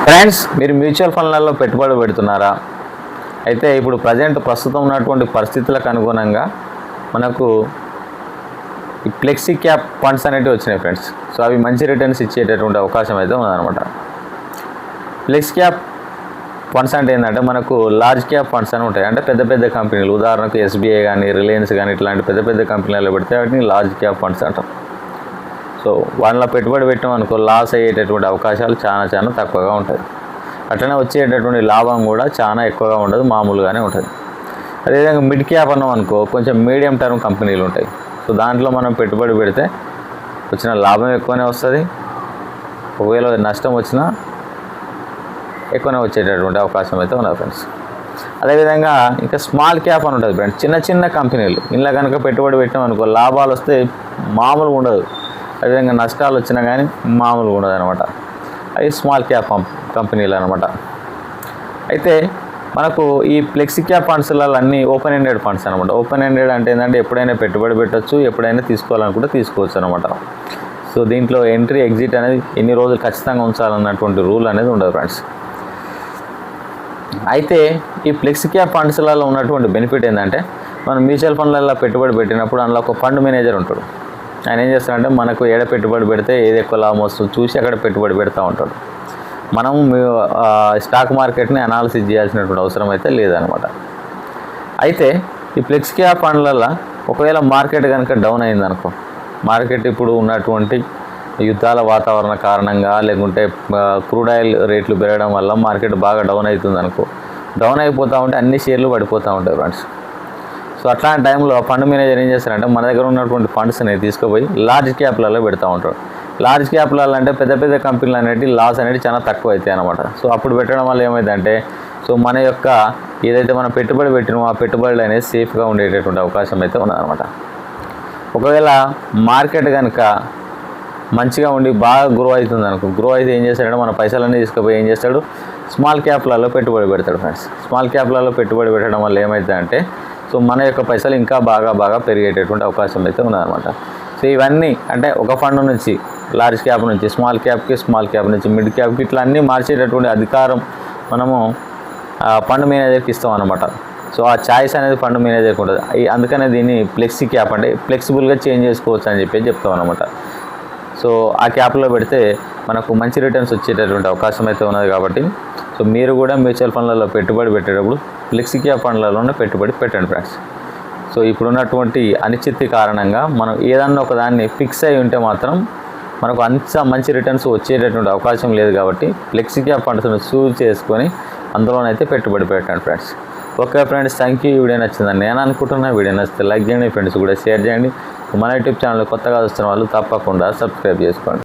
Friends, మీరు mutual ఫండ్లలో పెట్టుబడి పెడుతున్నారా? అయితే ఇప్పుడు ప్రస్తుతం ఉన్నటువంటి పరిస్థితులకు అనుగుణంగా మనకు ఈ ఫ్లెక్సీ క్యాప్ ఫండ్స్ అనేవి వచ్చినాయి ఫ్రెండ్స్. సో అవి మంచి రిటర్న్స్ ఇచ్చేటటువంటి అవకాశం అయితే ఉందన్నమాట. ఫ్లెక్సీ క్యాప్ ఫండ్స్ అంటే ఏంటంటే మనకు లార్జ్ క్యాప్ ఫండ్స్ అని ఉంటాయి. అంటే పెద్ద పెద్ద కంపెనీలు, ఉదాహరణకు ఎస్బీఐ కానీ, రిలయన్స్ కానీ ఇట్లాంటి పెద్ద పెద్ద కంపెనీలలో పెడితే వాటిని లార్జ్ క్యాప్ ఫండ్స్ అంటాం. సో వాళ్ళ పెట్టుబడి పెట్టామనుకో లాస్ అయ్యేటటువంటి అవకాశాలు చాలా తక్కువగా ఉంటాయి. అట్లనే వచ్చేటటువంటి లాభం కూడా చాలా ఎక్కువగా ఉండదు, మామూలుగానే ఉంటుంది. అదేవిధంగా మిడ్ క్యాప్ అన్నాం అనుకో, కొంచెం మీడియం టర్మ్ కంపెనీలు ఉంటాయి. సో దాంట్లో మనం పెట్టుబడి పెడితే వచ్చిన లాభం ఎక్కువనే వస్తుంది, ఒకవేళ నష్టం వచ్చినా ఎక్కువనే వచ్చేటటువంటి అవకాశం అయితే ఉన్నది ఫ్రెండ్స్. అదేవిధంగా ఇంకా స్మాల్ క్యాప్ అని ఉంటుంది ఫ్రెండ్స్. చిన్న కంపెనీలు ఇంట్లో కనుక పెట్టుబడి పెట్టామనుకో లాభాలు వస్తే మామూలుగా ఉండదు, అదేవిధంగా నష్టాలు వచ్చినా కానీ మామూలుగా ఉండదు అనమాట. అవి స్మాల్ క్యాప్ కంపెనీలు అనమాట. అయితే మనకు ఈ ఫ్లెక్సీ క్యాప్ ఫండ్స్లలో అన్నీ ఓపెన్ ఎండెడ్ ఫండ్స్ అనమాట. ఓపెన్ ఎండెడ్ అంటే ఏంటంటే ఎప్పుడైనా పెట్టుబడి పెట్టచ్చు, ఎప్పుడైనా తీసుకోవాలనుకుంటే తీసుకోవచ్చు అనమాట. సో దీంట్లో ఎంట్రీ ఎగ్జిట్ అనేది ఎన్ని రోజులు ఖచ్చితంగా ఉంచాలన్నటువంటి రూల్ అనేది ఉండదు ఫ్రెండ్స్. అయితే ఈ ఫ్లెక్సీ క్యాప్ ఫండ్స్లలో ఉన్నటువంటి బెనిఫిట్ ఏంటంటే, మనం మ్యూచువల్ ఫండ్లలో పెట్టుబడి పెట్టినప్పుడు అందులో ఒక ఫండ్ మేనేజర్ ఉంటాడు. ఆయన ఏం చేస్తాడంటే మనకు ఏడ పెట్టుబడి పెడితే ఏది ఎక్కువ లాభం వస్తుందో చూసి అక్కడ పెట్టుబడి పెడతా ఉంటాడు. మనం స్టాక్ మార్కెట్ని అనాలిసిస్ చేయాల్సినటువంటి అవసరం అయితే లేదనమాట. అయితే ఈ ఫ్లెక్సీ క్యాప్ ఫండ్లలో ఒకవేళ మార్కెట్ కనుక డౌన్ అయిందనుకో, మార్కెట్ ఇప్పుడు ఉన్నటువంటి యుద్ధాల వాతావరణ కారణంగా లేకుంటే క్రూడ్ ఆయిల్ రేట్లు పెరగడం వల్ల మార్కెట్ బాగా డౌన్ అవుతుంది అనుకో, డౌన్ అయిపోతూ ఉంటే అన్ని షేర్లు పడిపోతూ ఉంటాయి ఫ్రెండ్స్. సో అట్లాంటి టైంలో ఫండ్ మేనేజర్ ఏం చేస్తారంటే మన దగ్గర ఉన్నటువంటి ఫండ్స్ని తీసుకుపోయి లార్జ్ క్యాప్లలో పెడతా ఉంటాడు. లార్జ్ క్యాప్లలో అంటే పెద్ద పెద్ద కంపెనీలు అనేవి లాస్ అనేది చాలా తక్కువ అవుతాయి అనమాట. సో అప్పుడు పెట్టడం వల్ల ఏమైందంటే, సో మన యొక్క ఏదైతే మనం పెట్టుబడి పెట్టినామో ఆ పెట్టుబడులు అనేది సేఫ్గా ఉండేటటువంటి అవకాశం అయితే ఉన్నదన్నమాట. ఒకవేళ మార్కెట్ కనుక మంచిగా ఉండి బాగా గ్రో అవుతుంది అనుకో, గ్రో అయితే ఏం చేస్తాడంటే మన పైసలన్నీ తీసుకుపోయి ఏం చేస్తాడు, స్మాల్ క్యాప్లలో పెట్టుబడి పెడతాడు ఫ్రెండ్స్. స్మాల్ క్యాప్లలో పెట్టుబడి పెట్టడం వల్ల ఏమవుతుందంటే, సో మన యొక్క పైసలు ఇంకా బాగా పెరిగేటటువంటి అవకాశం అయితే ఉన్నదన్నమాట. సో ఇవన్నీ అంటే ఒక ఫండ్ నుంచి లార్జ్ క్యాప్ నుంచి స్మాల్ క్యాప్ నుంచి మిడ్ క్యాప్కి ఇట్లా అన్నీ మార్చేటటువంటి అధికారం మనము ఫండ్ మేనేజర్కి ఇస్తాం అనమాట. సో ఆ ఛాయిస్ అనేది ఫండ్ మేనేజర్కి ఉంటుంది. అందుకనే దీన్ని ఫ్లెక్సీ క్యాప్ అంటే ఫ్లెక్సిబుల్గా చేంజ్ చేసుకోవచ్చు అని చెప్తాం అనమాట. సో ఆ క్యాప్లో పెడితే మనకు మంచి రిటర్న్స్ వచ్చేటటువంటి అవకాశం అయితే ఉన్నది. కాబట్టి సో మీరు కూడా మ్యూచువల్ ఫండ్లలో పెట్టుబడి పెట్టేటప్పుడు ఫ్లెక్సీ క్యాప్ ఫండ్లలోనే పెట్టుబడి పెట్టండి ఫ్రెండ్స్. సో ఇప్పుడున్నటువంటి అనిశ్చితి కారణంగా మనం ఏదన్నా ఒక దాన్ని ఫిక్స్ అయి ఉంటే మాత్రం మనకు అంత మంచి రిటర్న్స్ వచ్చేటటువంటి అవకాశం లేదు. కాబట్టి ఫ్లెక్సీ క్యాప్ ఫండ్స్ని చూస్ చేసుకొని అందులోనైతే పెట్టుబడి పెట్టండి friends. Okay friends, thank you. Video నచ్చిందని నేను అనుకుంటున్నా. వీడియో నచ్చితే లైక్ చేయండి, ఫ్రెండ్స్ కూడా షేర్ చేయండి. మన యూట్యూబ్ ఛానల్ కొత్తగా వస్తున్న వాళ్ళు తప్పకుండా సబ్స్క్రైబ్ చేసుకోండి.